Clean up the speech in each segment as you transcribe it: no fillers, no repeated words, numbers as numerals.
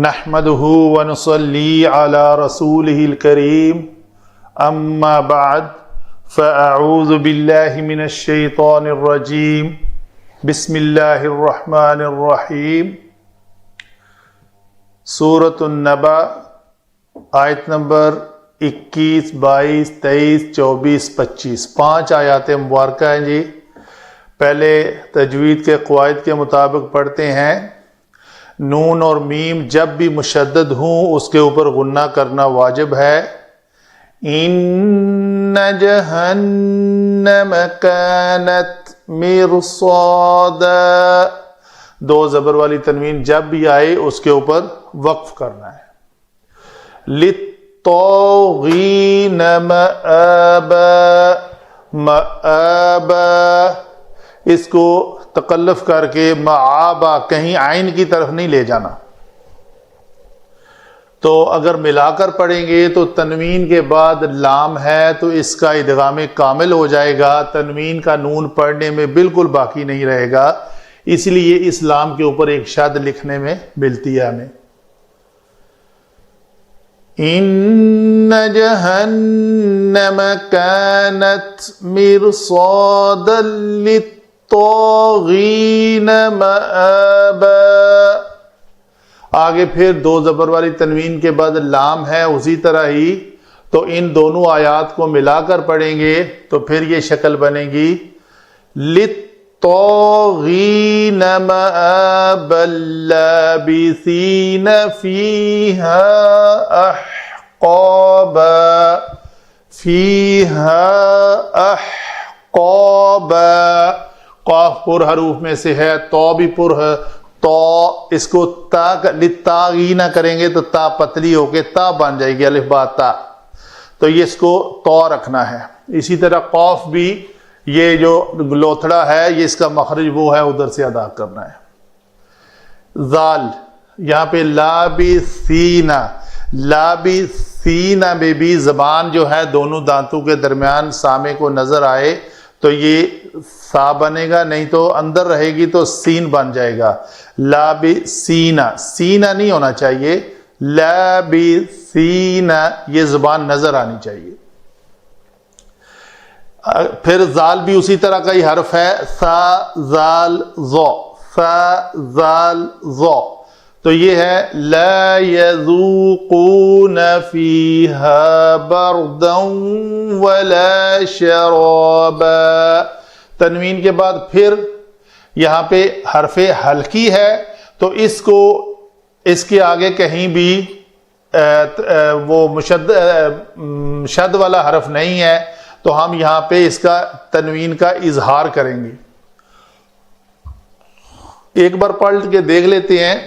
نحمده ونصلي على رسوله الكريم اما بعد فاعوذ بالله من الشيطان الرجيم بسم اللہ الرحمن الرحیم۔ سورۃ النبأ آیت نمبر 21، 22، 23، 24، 25 5 آیات مبارکہ ہیں جی۔ پہلے تجوید کے قواعد کے مطابق پڑھتے ہیں۔ نون اور میم جب بھی مشدد ہوں اس کے اوپر غنہ کرنا واجب ہے۔ ان جہنم کانت مرصادا، 2 زبر والی تنوین جب بھی آئے اس کے اوپر وقف کرنا ہے۔ للطاغین مآبا، مآبا اس کو تکلف کر کے معابا کہیں عین کی طرف نہیں لے جانا۔ تو اگر ملا کر پڑھیں گے تو تنوین کے بعد لام ہے تو اس کا ادغام کامل ہو جائے گا، تنوین کا نون پڑھنے میں بالکل باقی نہیں رہے گا، اس لیے اس لام کے اوپر ایک شد لکھنے میں ملتی ہے ہمیں۔ ان جہنم کانت مرصادا للطاغین مآبا، آگے پھر 2 زبر والی تنوین کے بعد لام ہے اسی طرح ہی، تو ان دونوں آیات کو ملا کر پڑھیں گے تو پھر یہ شکل بنے گی للطاغین مآبا لابثین فیہا احقابا، فیہا احقابا، قاف پر حروف میں سے ہے، تو بھی پر ہے، تو اس کو تا للطاغین کریں گے تو تا پتلی ہو کے تا بن جائے گی، الف با تا، تو یہ اس کو تو رکھنا ہے۔ اسی طرح قاف بھی یہ جو لوتھڑا ہے یہ اس کا مخرج وہ ہے ادھر سے ادا کرنا ہے۔ ذال یہاں پہ لابثینا، لابثینا میں بھی زبان جو ہے دونوں دانتوں کے درمیان سامے کو نظر آئے تو یہ سا بنے گا، نہیں تو اندر رہے گی تو سین بن جائے گا۔ لابثینا، سینہ نہیں ہونا چاہیے، لابثینا یہ زبان نظر آنی چاہیے۔ پھر زال بھی اسی طرح کا ہی حرف ہے، سا زال ذو، سا زال ذو، تو یہ ہے لا یذوقون فیہا بردا ولا شرابا، تنوین کے بعد پھر یہاں پہ حرف حلقی ہے تو اس کو اس کے آگے کہیں بھی وہ شد والا حرف نہیں ہے تو ہم یہاں پہ اس کا تنوین کا اظہار کریں گے۔ ایک بار پلٹ کے دیکھ لیتے ہیں۔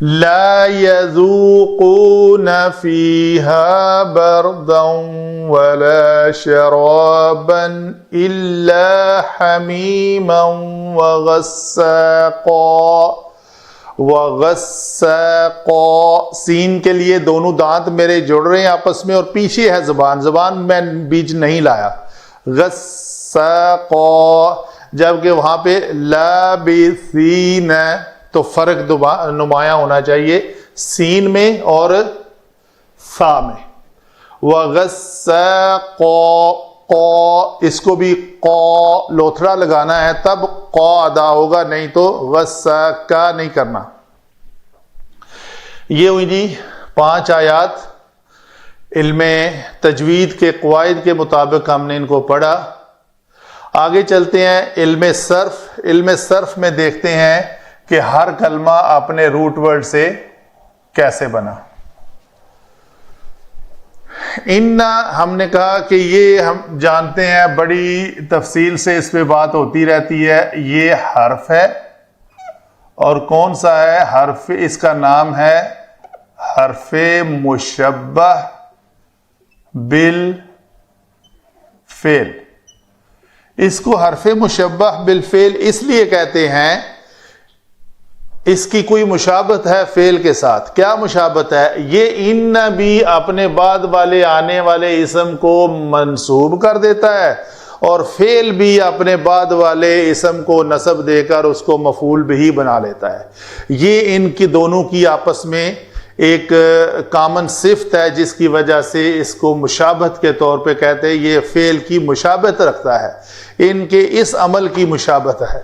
لا يذوقون فيها بردا ولا شرابا إلا حميما وغساقا، وغساقا سین کے لیے دونوں دانت میرے جڑ رہے ہیں آپس میں اور پیچھے ہے زبان میں بیچ نہیں لایا، غساقا، جبکہ وہاں پہ لابثین تو فرق نمایاں ہونا چاہیے سین میں اور سا میں۔ وغساقا، اس کو بھی قا لوتھڑا لگانا ہے تب قا ادا ہوگا، نہیں تو غساقا نہیں کرنا۔ یہ ہوئی جی 5 آیات، علم تجوید کے قواعد کے مطابق ہم نے ان کو پڑھا۔ آگے چلتے ہیں علم صرف۔ علم صرف میں دیکھتے ہیں کہ ہر کلمہ اپنے روٹ ورڈ سے کیسے بنا۔ انا ہم نے کہا کہ یہ ہم جانتے ہیں، بڑی تفصیل سے اس پہ بات ہوتی رہتی ہے، یہ حرف ہے اور کون سا ہے حرف، اس کا نام ہے حرف مشبہ بالفعل۔ اس کو حرف مشبہ بالفعل اس لیے کہتے ہیں اس کی کوئی مشابہت ہے فعل کے ساتھ۔ کیا مشابہت ہے؟ یہ ان بھی اپنے بعد والے آنے والے اسم کو منصوب کر دیتا ہے اور فعل بھی اپنے بعد والے اسم کو نصب دے کر اس کو مفعول بھی بنا لیتا ہے۔ یہ ان کی دونوں کی آپس میں ایک کامن صفت ہے جس کی وجہ سے اس کو مشابہت کے طور پہ کہتے ہیں، یہ فعل کی مشابہت رکھتا ہے، ان کے اس عمل کی مشابہت ہے۔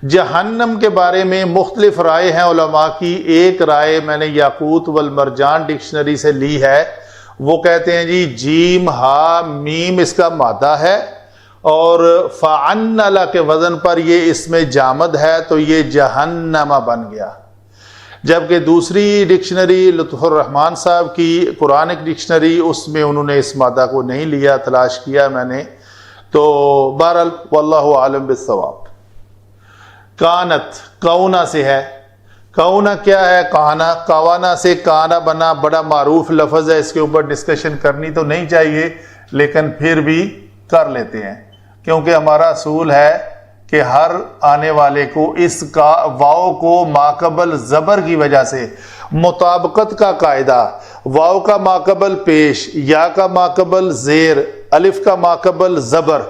جہنم کے بارے میں مختلف رائے ہیں علماء کی۔ ایک رائے میں نے یاقوت والمرجان ڈکشنری سے لی ہے، وہ کہتے ہیں جی جیم ہا میم اس کا مادہ ہے اور فعنل کے وزن پر یہ اس میں جامد ہے تو یہ جہنم بن گیا۔ جبکہ دوسری ڈکشنری لطف الرحمان صاحب کی قرآنک ڈکشنری، اس میں انہوں نے اس مادہ کو نہیں لیا، تلاش کیا میں نے، تو بہرحال واللہ عالم بالصواب۔ کانت کونا سے ہے، کونا کیا ہے؟ کانا، کوانا سے کانا بنا، بڑا معروف لفظ ہے، اس کے اوپر ڈسکشن کرنی تو نہیں چاہیے لیکن پھر بھی کر لیتے ہیں کیونکہ ہمارا اصول ہے کہ ہر آنے والے کو اس کا واو کو ماقبل زبر کی وجہ سے مطابقت کا قاعدہ، واو کا ماقبل پیش، یا کا ماقبل زیر، الف کا ماقبل زبر،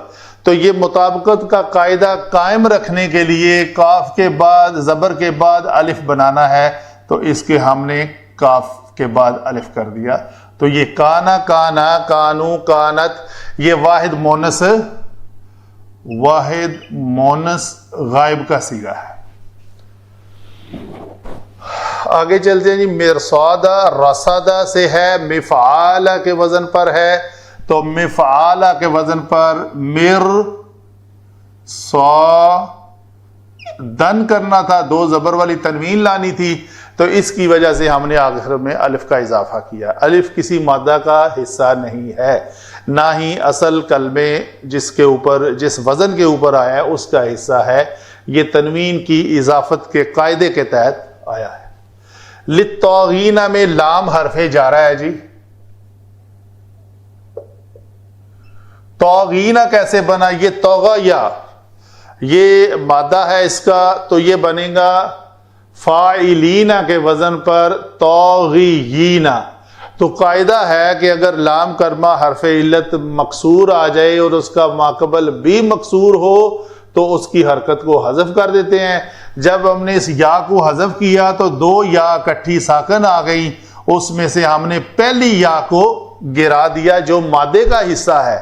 تو یہ مطابقت کا قاعدہ قائم رکھنے کے لیے کاف کے بعد زبر کے بعد الف بنانا ہے، تو اس کے ہم نے کاف کے بعد الف کر دیا، تو یہ کانا، کانا، کانو، کانت، یہ واحد مونس غائب کا صیغہ ہے۔ آگے چلتے ہیں جی، مرصادہ رصدہ سے ہے، مفعالہ کے وزن پر ہے، تو مفعالہ کے وزن پر دن کرنا تھا، دو زبر والی تنوین لانی تھی، تو اس کی وجہ سے ہم نے آخر میں الف کا اضافہ کیا۔ الف کسی مادہ کا حصہ نہیں ہے، نہ ہی اصل کلمے جس وزن کے اوپر آیا ہے اس کا حصہ ہے، یہ تنوین کی اضافت کے قاعدے کے تحت آیا ہے۔ للطاغین میں لام حرف جارہ ہے جی، طاغین کیسے بنا؟ یہ طغیا، یہ مادہ ہے اس کا، تو یہ بنے گا فاعلین کے وزن پر طاغیین۔ تو قاعدہ ہے کہ اگر لام کلمہ حرف علت مکسور آ جائے اور اس کا ماقبل بھی مکسور ہو تو اس کی حرکت کو حذف کر دیتے ہیں۔ جب ہم نے اس یا کو حذف کیا تو دو یا اکٹھی ساکن آ گئی، اس میں سے ہم نے پہلی یا کو گرا دیا جو مادے کا حصہ ہے،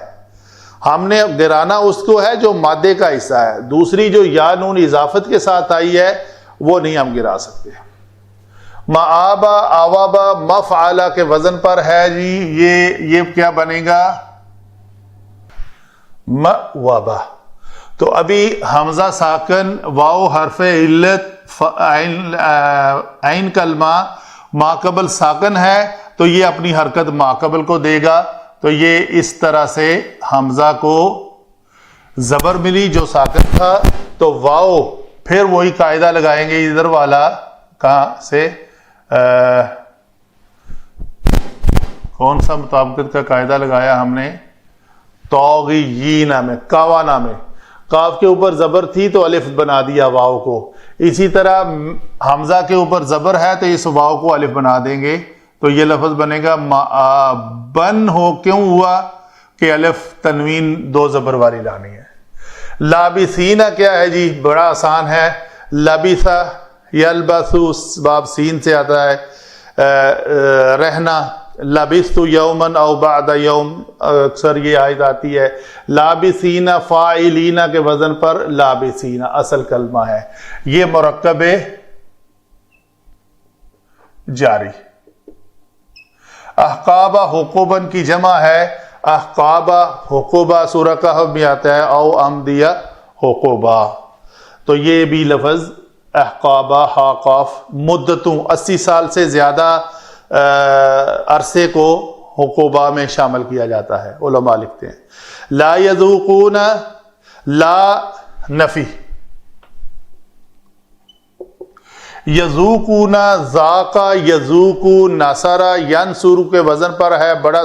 ہم نے گرانا اس کو ہے جو مادے کا حصہ ہے، دوسری جو یا نون اضافت کے ساتھ آئی ہے وہ نہیں ہم گرا سکتے۔ معابا آوابا مفعلہ کے وزن پر ہے جی، یہ کیا بنے گا؟ موابا۔ تو ابھی حمزہ ساکن، واو حرف علت، عین کلمہ ماقبل ساکن ہے تو یہ اپنی حرکت ماقبل کو دے گا، تو یہ اس طرح سے حمزہ کو زبر ملی جو ساکن تھا، تو واو پھر وہی قاعدہ لگائیں گے ادھر والا، کہاں سے کون سا مطابقت کا قاعدہ لگایا ہم نے؟ طاغیین میں، کاوانا میں کاف کے اوپر زبر تھی تو الف بنا دیا واو کو، اسی طرح حمزہ کے اوپر زبر ہے تو اس واو کو الف بنا دیں گے، تو یہ لفظ بنے گا بن ہو، کیوں ہوا کہ الف تنوین دو زبر والی لانی ہے۔ لابسینہ کیا ہے جی؟ بڑا آسان ہے، لبسہ یلبسو باب سین سے آتا ہے رہنا، لبست یومن او بعد یوم اکثر یہ آیت آتی ہے۔ لابسین فاعلین کے وزن پر لابسین اصل کلمہ ہے، یہ مرکب جاری۔ احقابہ حقوباً کی جمع ہے، احقابہ حقوبہ سورہ کہف میں آتا ہے، او امدیہ حقوبہ، تو یہ بھی لفظ احقابہ حاقاف مدتوں 80 سال سے زیادہ عرصے کو حقوبہ میں شامل کیا جاتا ہے، علماء لکھتے ہیں۔ لا یذوقون، لا نفی، یذوقون، ذاقا یذوقو، نصرا ینصر کے وزن پر ہے، بڑا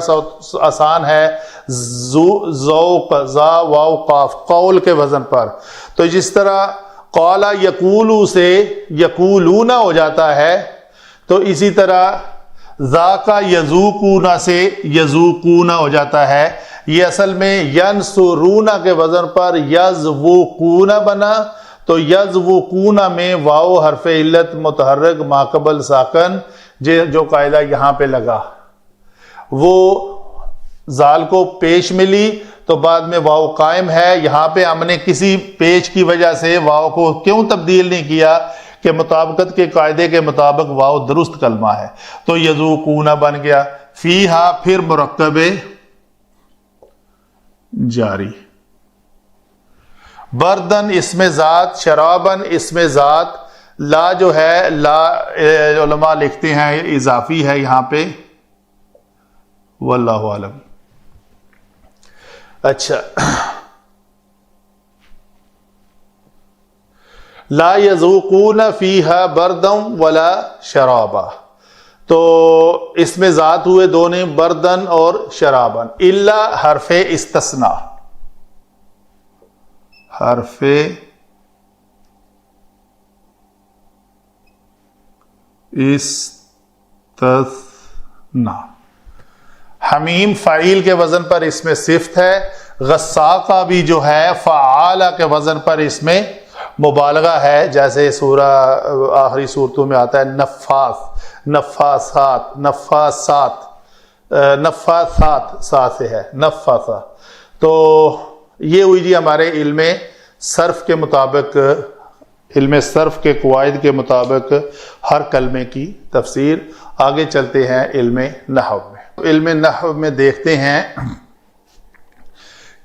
آسان ہے، ذوق، ذا واو قاف، قول کے وزن پر، تو جس طرح قالا یقولو سے یقولون ہو جاتا ہے، تو اسی طرح ذا کا یذوقون سے یذوقون ہو جاتا ہے، یہ اصل میں ینصرون کے وزن پر یذوقون بنا، تو یذوقون میں واو حرف علت متحرک ماقبل ساکن جو قاعدہ یہاں پہ لگا وہ زال کو پیش ملی تو بعد میں واو قائم ہے، یہاں پہ ہم نے کسی پیش کی وجہ سے واو کو کیوں تبدیل نہیں کیا کہ مطابقت کے قاعدے کے مطابق واو درست کلمہ ہے، تو یذوقون بن گیا۔ فیہا پھر مرکب جاری، بردن اسم ذات، شرابن اسم ذات، لا جو ہے لا علماء لکھتے ہیں اضافی ہے یہاں پہ، واللہ عالم۔ اچھا، لا یذوقون فیہا بردن ولا شرابا، تو اس میں ذات ہوئے دونوں بردن اور شرابن، الا حرف استثناء، حرف استثناء۔ حمیم فاعل کے وزن پر اس میں صفت ہے، غساقہ بھی جو ہے فعالہ کے وزن پر اس میں مبالغہ ہے، جیسے سورہ آخری صورتوں میں آتا ہے نفاس، نفاسات، نفاسات، نفاسات سا سے ہے نفاسا۔ تو یہ ہوئی جی ہمارے علم صرف کے مطابق، علم صرف کے قواعد کے مطابق ہر کلمے کی تفسیر۔ آگے چلتے ہیں علم نحو میں۔ علم نحو میں دیکھتے ہیں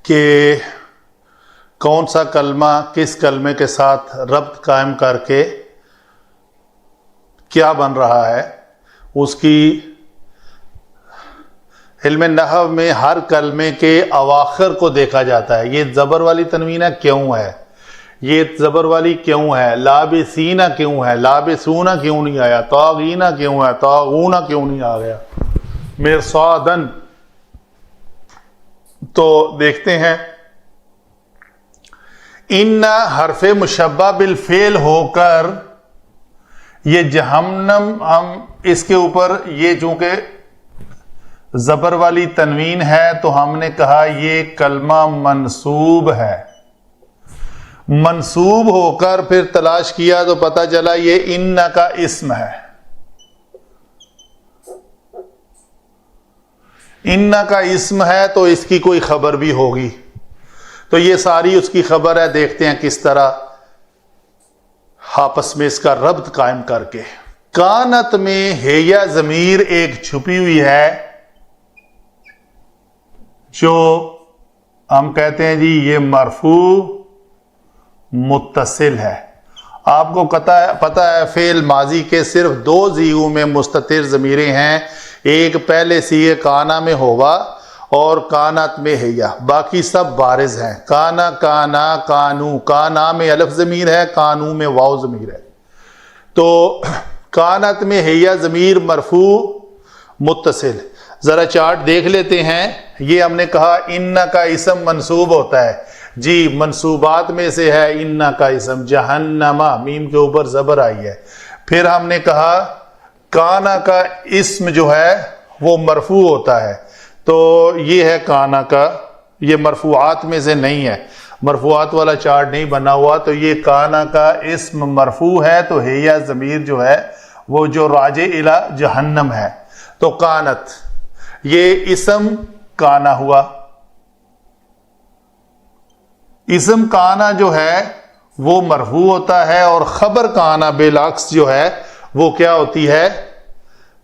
کہ کون سا کلمہ کس کلمے کے ساتھ ربط قائم کر کے کیا بن رہا ہے اس کی۔ علم نحو میں ہر کلمے کے اواخر کو دیکھا جاتا ہے، یہ زبر والی تنوین کیوں ہے، یہ زبر والی کیوں ہے، لابسینہ کیوں ہے، لابسونہ کیوں نہیں آیا، طاغینہ کیوں ہے، طاغونہ کیوں نہیں آ گیا، مرصادن۔ تو دیکھتے ہیں ان حرف مشبہ بالفعل ہو کر یہ جہنم، ہم اس کے اوپر یہ چونکہ زبر والی تنوین ہے تو ہم نے کہا یہ کلمہ منصوب ہے، منصوب ہو کر پھر تلاش کیا تو پتہ چلا یہ ان کا اسم ہے، ان کا اسم ہے تو اس کی کوئی خبر بھی ہوگی، تو یہ ساری اس کی خبر ہے۔ دیکھتے ہیں کس طرح آپس میں اس کا ربط قائم کر کے۔ کانت میں ہیا ضمیر ایک چھپی ہوئی ہے جو ہم کہتے ہیں جی یہ مرفوع متصل ہے۔ آپ کو پتہ ہے فعل ماضی کے صرف دو صیغوں میں مستتر ضمیریں ہیں، ایک پہلے صیغہ کانا میں ہوگا اور کانت میں ہیا، باقی سب بارز ہیں۔ کانا، کانا، کانو، کانا میں الف ضمیر ہے، کانو میں واو ضمیر ہے۔ تو کانت میں ہیا ضمیر مرفوع متصل۔ ذرا چارٹ دیکھ لیتے ہیں، یہ ہم نے کہا ان کا اسم منصوب ہوتا ہے، جی منصوبات میں سے ہے ان کا اسم، جہنما میم کے اوپر زبر آئی ہے۔ پھر ہم نے کہا کانا کا اسم جو ہے وہ مرفوع ہوتا ہے، تو یہ ہے کانا کا، یہ مرفوعات میں سے نہیں ہے، مرفوعات والا چارٹ نہیں بنا ہوا، تو یہ کانا کا اسم مرفوع ہے، تو ہیا ضمیر جو ہے وہ جو راجع الی جہنم ہے، تو کانت یہ اسم کانا ہوا۔ اسم کانا جو ہے وہ مرفوع ہوتا ہے اور خبر کانا بالعکس جو ہے وہ کیا ہوتی ہے،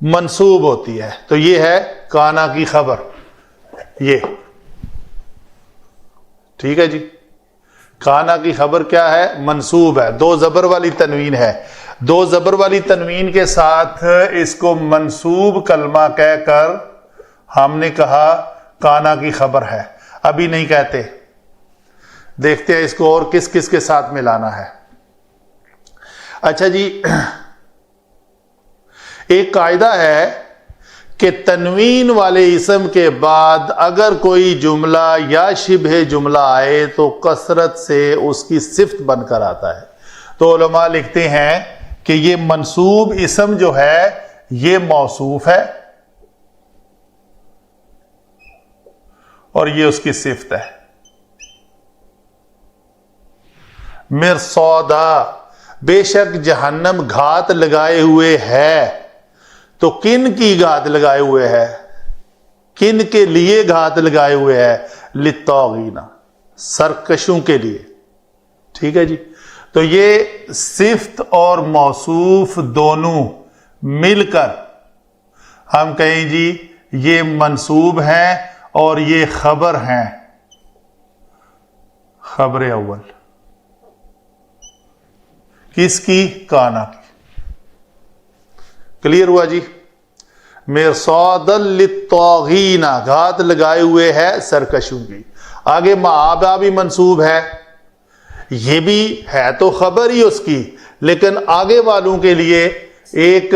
منصوب ہوتی ہے۔ تو یہ ہے کانا کی خبر، یہ ٹھیک ہے جی۔ کانا کی خبر کیا ہے، منصوب ہے، دو زبر والی تنوین ہے، دو زبر والی تنوین کے ساتھ اس کو منصوب کلمہ کہہ کر ہم نے کہا کانا کی خبر ہے۔ ابھی نہیں کہتے، دیکھتے ہیں اس کو اور کس کس کے ساتھ ملانا ہے۔ اچھا جی، ایک قاعدہ ہے کہ تنوین والے اسم کے بعد اگر کوئی جملہ یا شبہ جملہ آئے تو کثرت سے اس کی صفت بن کر آتا ہے۔ تو علماء لکھتے ہیں کہ یہ منصوب اسم جو ہے یہ موصوف ہے، اور یہ اس کی صفت ہے. مرصادا، بے شک جہنم گھات لگائے ہوئے ہے. تو کن کی گھات لگائے ہوئے ہے؟ کن کے لیے گھات لگائے ہوئے ہے؟ للطاغین، سرکشوں کے لیے. ٹھیک ہے جی. تو یہ صفت اور موصوف دونوں مل کر ہم کہیں جی یہ منصوب ہیں اور یہ خبر ہیں. خبر اول کس کی؟ کانا کی. کلیئر ہوا جی؟ مرصادا للطاغین، گھات لگائے ہوئے ہے سرکشوں کی. آگے معابا بھی منصوب ہے، یہ بھی ہے تو خبر ہی اس کی، لیکن آگے والوں کے لیے ایک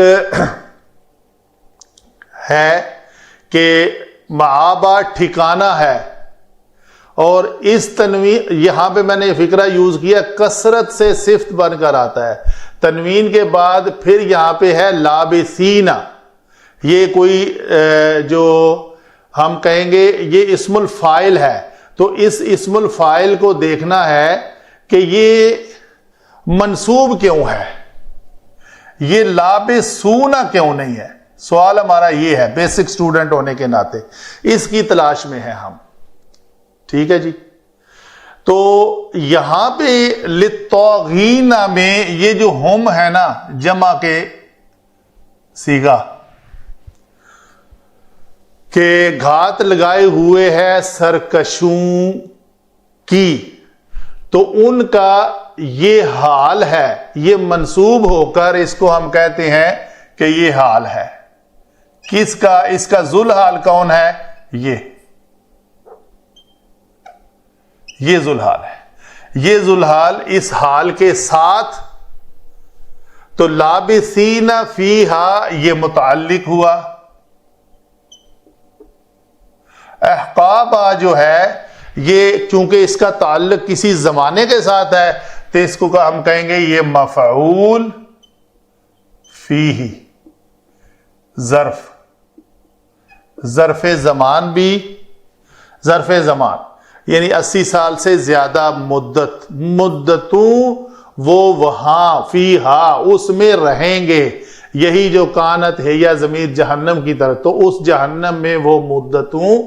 ہے کہ معابا ٹھکانہ ہے. اور اس تنوین، یہاں پہ میں نے فکرہ یوز کیا، کثرت سے صفت بن کر آتا ہے. تنوین کے بعد پھر یہاں پہ ہے لابسین. یہ کوئی جو ہم کہیں گے یہ اسم الفاعل ہے، تو اس اسم الفاعل کو دیکھنا ہے کہ یہ منصوب کیوں ہے، یہ لابسون کیوں نہیں ہے. سوال ہمارا یہ ہے، بیسک سٹوڈنٹ ہونے کے ناطے اس کی تلاش میں ہے ہم. ٹھیک ہے جی. تو یہاں پہ للطاغین میں یہ جو ہم ہے نا جمع کے صیغہ کہ گھات لگائے ہوئے ہے سرکشوں کی، تو ان کا یہ حال ہے، یہ منصوب ہو کر اس کو ہم کہتے ہیں کہ یہ حال ہے. کس کا؟ اس کا ذوالحال کون ہے؟ یہ ذوالحال ہے. یہ ذوالحال اس حال کے ساتھ، تو لابسین فیہا یہ متعلق ہوا. احقابا جو ہے یہ چونکہ اس کا تعلق کسی زمانے کے ساتھ ہے تو اس کو ہم کہیں گے یہ مفعول فیہ. ظرف زمان بھی، ظرف زمان یعنی 80 سال سے زیادہ مدتوں وہ وہاں فیہا اس میں رہیں گے. یہی جو کانت ہے یا ضمیر جہنم کی طرف، تو اس جہنم میں وہ مدتوں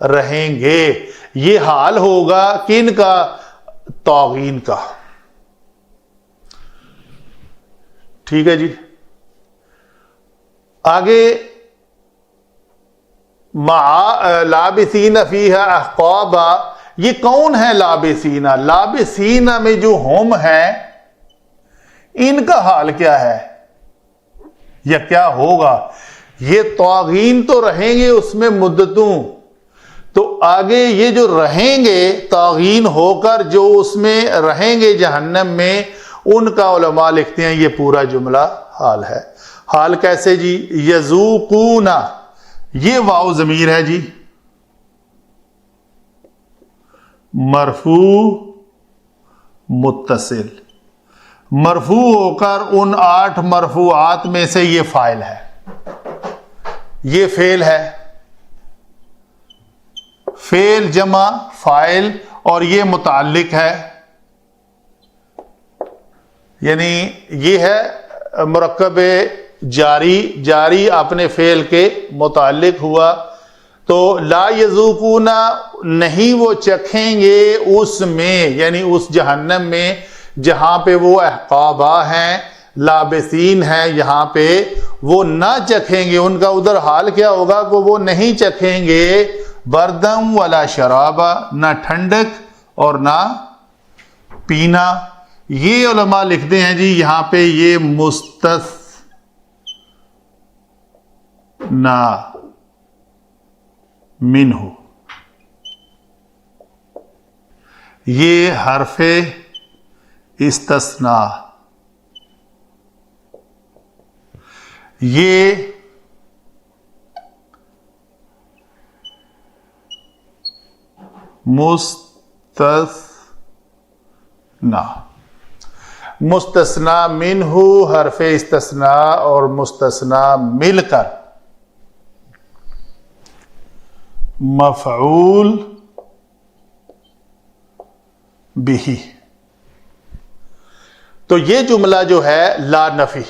رہیں گے. یہ حال ہوگا کن کا؟ طاغین کا. ٹھیک ہے جی. آگے لابسین فیہا احقابا، یہ کون ہے لابسین؟ لابسین میں جو ہم ہیں ان کا حال کیا ہے یا کیا ہوگا؟ یہ طاغین تو رہیں گے اس میں مدتوں، تو آگے یہ جو رہیں گے طاغین ہو کر جو اس میں رہیں گے جہنم میں، ان کا علماء لکھتے ہیں یہ پورا جملہ حال ہے. حال کیسے جی؟ یذوقون، یہ واو ضمیر ہے جی، مرفوع متصل، مرفوع ہو کر ان 8 مرفوعات میں سے یہ فاعل ہے، یہ فعل ہے. فعل جمع فاعل اور یہ متعلق ہے، یعنی یہ ہے مرکب جاری اپنے فعل کے متعلق ہوا. تو لا یذوقون، نہیں وہ چکھیں گے اس میں، یعنی اس جہنم میں جہاں پہ وہ احقابہ ہیں، لابسین ہیں، یہاں پہ وہ نہ چکھیں گے. ان کا ادھر حال کیا ہوگا کہ وہ نہیں چکھیں گے بردم ولا شرابا، نہ ٹھنڈک اور نہ پینا. یہ علماء لکھتے ہیں جی یہاں پہ یہ مستثنا منہ، یہ حرف استثناء، یہ مستثنی منہ، حرف استثناء اور مستثنی مل کر مفعول بھی. تو یہ جملہ جو ہے لا نفی،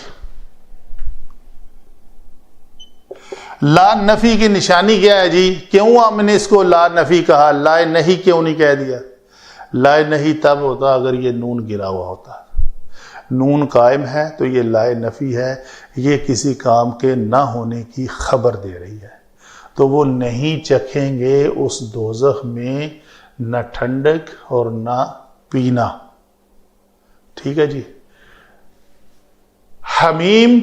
لا نفی کی نشانی کیا ہے جی؟ کیوں ہم نے اس کو لا نفی کہا؟ لا نہیں کیوں نہیں کہہ دیا؟ لا نہیں تب ہوتا اگر یہ نون گرا ہوا ہوتا. نون قائم ہے تو یہ لا نفی ہے، یہ کسی کام کے نہ ہونے کی خبر دے رہی ہے. تو وہ نہیں چکھیں گے اس دوزخ میں نہ ٹھنڈک اور نہ پینا. ٹھیک ہے جی. حمیم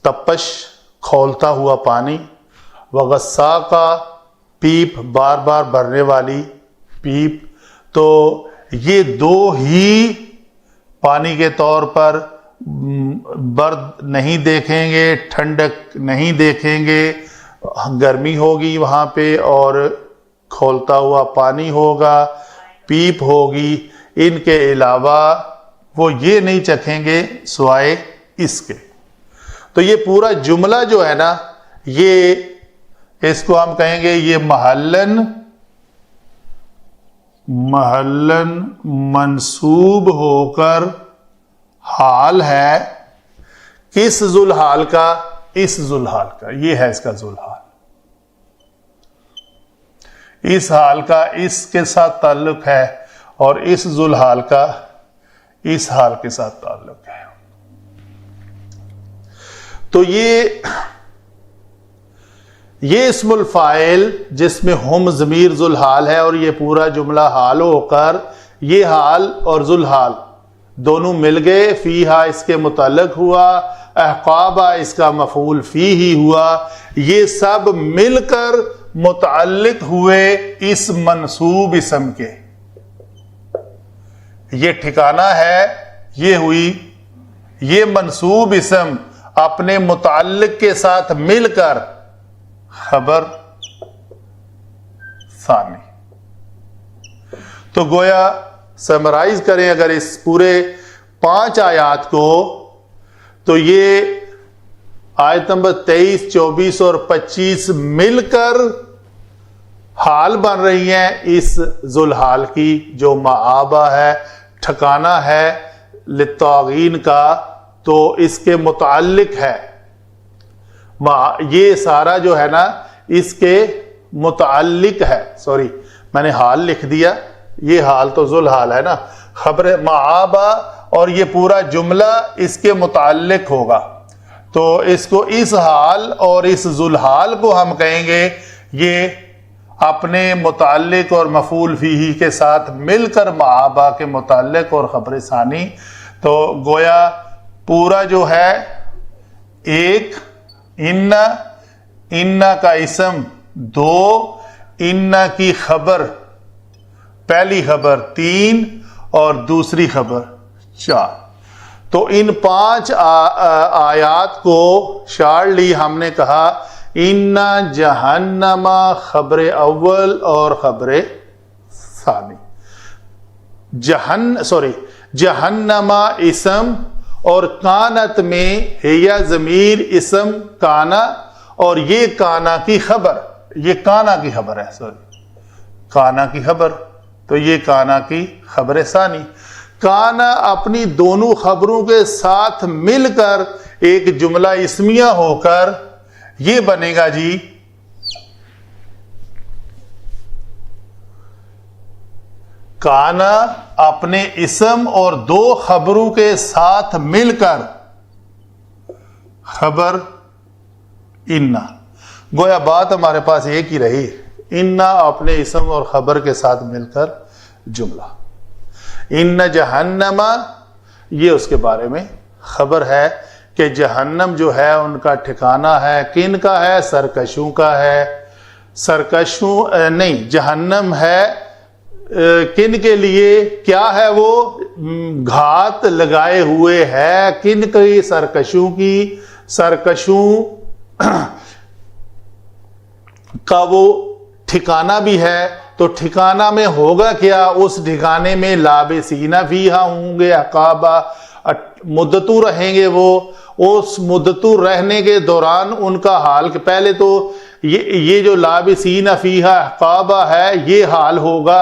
تپش، کھولتا ہوا پانی. وغساقہ پیپ، بار بار بھرنے والی پیپ. تو یہ دو ہی پانی کے طور پر برد نہیں دیکھیں گے، ٹھنڈک نہیں دیکھیں گے، گرمی ہوگی وہاں پہ اور کھولتا ہوا پانی ہوگا، پیپ ہوگی. ان کے علاوہ وہ یہ نہیں چکھیں گے سوائے اس کے. تو یہ پورا جملہ جو ہے نا، یہ اس کو ہم کہیں گے یہ محلن منصوب ہو کر حال ہے. کس ذوالحال کا؟ اس ذوالحال کا. یہ ہے اس کا ذوالحال. اس حال کا اس کے ساتھ تعلق ہے اور اس ذوالحال کا اس حال کے ساتھ تعلق ہے. تو یہ اسم الفاعل جس میں ہم ضمیر ذوالحال ہے اور یہ پورا جملہ حال ہو کر یہ حال اور ذوالحال دونوں مل گئے. فیہا اس کے متعلق ہوا، احقابہ اس کا مفعول فی ہی ہوا. یہ سب مل کر متعلق ہوئے اس منصوب اسم کے. یہ ٹھکانہ ہے، یہ ہوئی یہ منصوب اسم اپنے متعلق کے ساتھ مل کر خبر ثانی. تو گویا سمرائز کریں اگر اس پورے 5 آیات کو، تو یہ آیت نمبر 23، 24 اور 25 مل کر حال بن رہی ہیں اس ذوالحال کی، جو معابہ ہے، ٹھکانہ ہے للطاغین کا. تو اس کے متعلق ہے، یہ سارا جو ہے نا اس کے متعلق ہے. سوری میں نے حال لکھ دیا، یہ حال تو ذوالحال ہے نا، خبر معابہ اور یہ پورا جملہ اس کے متعلق ہوگا. تو اس کو اس حال اور اس ذوالحال کو ہم کہیں گے یہ اپنے متعلق اور مفعول فیہ کے ساتھ مل کر معابہ کے متعلق اور خبر ثانی. تو گویا پورا جو ہے ایک ان کا اسم 2، ان کی خبر پہلی خبر 3 اور دوسری خبر 4. تو ان 5 آیات کو شارٹلی ہم نے کہا ان جہنم خبر اول اور خبر ثانی. جہنم اسم اور کانت میں ہیا ضمیر اسم کانا اور یہ کانا کی خبر، یہ کانا کی خبر ہے، کانا کی خبر. تو یہ کانا کی خبر ثانی. کانا اپنی دونوں خبروں کے ساتھ مل کر ایک جملہ اسمیہ ہو کر یہ بنے گا جی کانا اپنے اسم اور 2 خبروں کے ساتھ مل کر خبر انا. گویا بات ہمارے پاس ایک ہی رہی، انا اپنے اسم اور خبر کے ساتھ مل کر جملہ. ان جہنم یہ اس کے بارے میں خبر ہے کہ جہنم جو ہے ان کا ٹھکانہ ہے، کن کا ہے؟ سرکشوں کا ہے. سرکشوں نہیں، جہنم ہے کن کے لیے؟ کیا ہے وہ؟ گھات لگائے ہوئے ہے کن کی؟ سرکشوں کی. سرکشوں کا وہ ٹھکانہ بھی ہے، تو ٹھکانہ میں ہوگا کیا؟ اس ٹھکانے میں لابسین فیہا ہوں گے عقابہ، مدتوں رہیں گے وہ، اس مدتوں رہنے کے دوران ان کا حال، پہلے تو یہ جو لابسین فیہا عقابہ ہے یہ حال ہوگا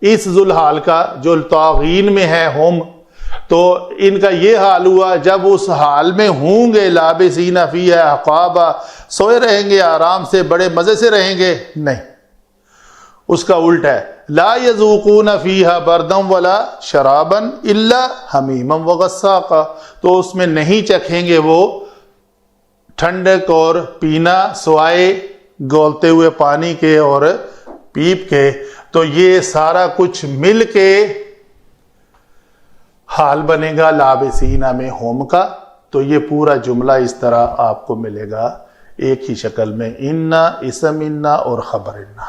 اس ذوالحال کا جو طاغین میں ہے ہم، تو ان کا یہ حال ہوا جب اس حال میں ہوں گے لابسین فیہا عقابہ، سوئے رہیں گے آرام سے، بڑے مزے سے رہیں گے؟ نہیں، اس کا الٹ ہے، لا یذوقون فیہا بردا ولا شرابا الا حمیما وغساقا، تو اس میں نہیں چکھیں گے وہ ٹھنڈک اور پینا سوائے گولتے ہوئے پانی کے اور پیپ کے، تو یہ سارا کچھ مل کے حال بنے گا لابسینہ میں ہوم کا۔ تو یہ پورا جملہ اس طرح آپ کو ملے گا ایک ہی شکل میں، انا، اسم انا اور خبر انا،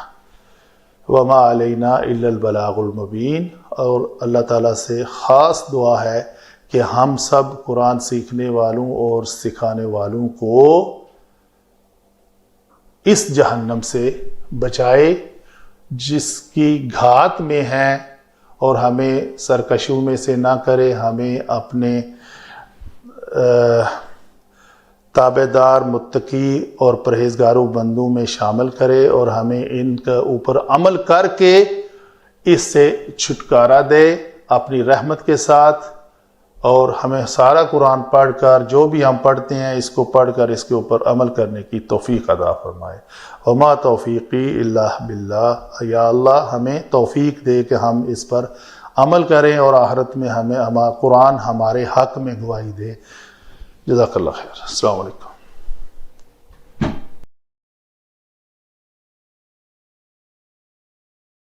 وما علینا الا البلاغ المبین۔ اور اللہ تعالیٰ سے خاص دعا ہے کہ ہم سب قرآن سیکھنے والوں اور سکھانے والوں کو اس جہنم سے بچائے جس کی گھات میں ہیں، اور ہمیں سرکشوں میں سے نہ کرے، ہمیں اپنے تابع دار، متقی اور پرہیزگاروں بندوں میں شامل کرے، اور ہمیں ان کے اوپر عمل کر کے اس سے چھٹکارا دے اپنی رحمت کے ساتھ، اور ہمیں سارا قرآن پڑھ کر جو بھی ہم پڑھتے ہیں اس کو پڑھ کر اس کے اوپر عمل کرنے کی توفیق عطا فرمائے۔ وما توفیقی الا باللہ، یا اللہ ہمیں توفیق دے کہ ہم اس پر عمل کریں اور آخرت میں ہمیں قرآن ہمارے حق میں گواہی دے۔ جزاک اللہ خیر، السلام علیکم۔